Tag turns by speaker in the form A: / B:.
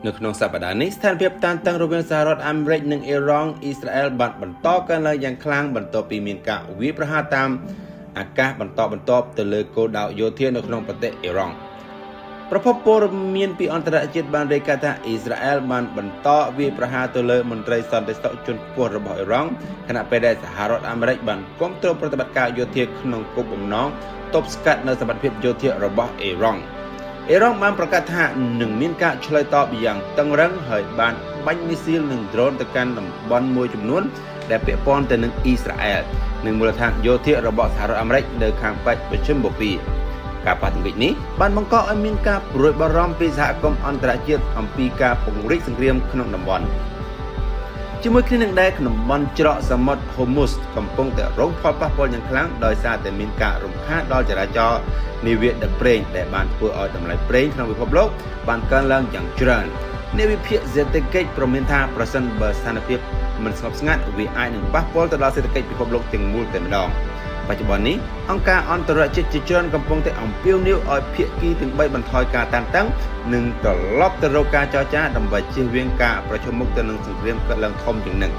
A: នៅក្នុងសប្តាហ៍នេះស្ថានភាពតានតឹងរវាងសហរដ្ឋអាមេរិកនិងអ៊ីរ៉ង់អ៊ីស្រាអែលបានបន្តកើនឡើងយ៉ាងខ្លាំងបន្ទាប់ពីមានការវាយប្រហារតាមអាកាសបន្តបន្ទាប់ទៅលើគោលដៅយោធានៅក្នុងប្រទេសអ៊ីរ៉ង់ប្រភពព័ត៌មានពីអន្តរជាតិបានរាយការណ៍ថាអ៊ីស្រាអែលបានបន្តវាយប្រហារទៅលើមន្ត្រីសន្តិសុខជាន់ខ្ពស់របស់អ៊ីរ៉ង់ខណៈពេលដែលសហរដ្ឋអាមេរិកបានគាំទ្រប្រតិបត្តិការយោធាក្នុងគោលបំណងទប់ស្កាត់នូវសមត្ថភាពយោធារបស់អ៊ីរ៉ង់អ៊ីរ៉ង់បានប្រកាសថានឹងមានការឆ្លើយតបយ៉ាងតឹងរ៉ឹងហើយបានបាញ់មីស៊ីលនិងដ្រូនទៅកាន់តំបន់មួយចំនួនដែលពាក់ព័ន្ធទៅនឹងអ៊ីស្រាអែលនិងមូលដ្ឋានយោធារបស់សហរដ្ឋអាមេរិកនៅខាងប៉ែកមជ្ឈិមបូព៌ាការប៉ះទង្គិចនេះបានបង្កឲ្យមានការព្រួយបារម្ភពីសហគមន៍អន្តរជាតិអំពីការពង្រីកសង្គ្រាមក្នុងតំបន់ជាមួយគ្នានឹងដែរក្នុងតំបន់ច្រកសមុទ្រ Hormuz កំពុងតែរងផលប៉ះពាល់យ៉ាងខ្លាំងដោយសារតែមានការរំខានដល់ចរាចរណ៍នាវាដឹកប្រេងដែលបានធ្វើឲ្យតម្លៃប្រេងក្នុងពិភពលោកបានកើនឡើងយ៉ាងច្រើនអ្នកវិភាគសេដ្ឋកិច្ចប្រមានថាប្រសិនបើស្ថានភាពមិនស្ងប់ស្ងាត់វាអាចនឹងប៉ះពាល់ទៅដល់សេដ្ឋកិច្ចពិភពលោកទាំងមូលតែម្ដងបច្ចុប្បន្ននេះអង្គការអន្តរជាតិជាច្រើនកំពុងតែអំពាវនាវឲ្យភាគីទាំង3បន្ថយការតានតឹងនិងត្រឡប់ទៅរកការចរចាដើម្បីជៀសវាងការប្រឈមមុខទៅនឹងសង្គ្រាមកើតឡើងធំជាងនេះ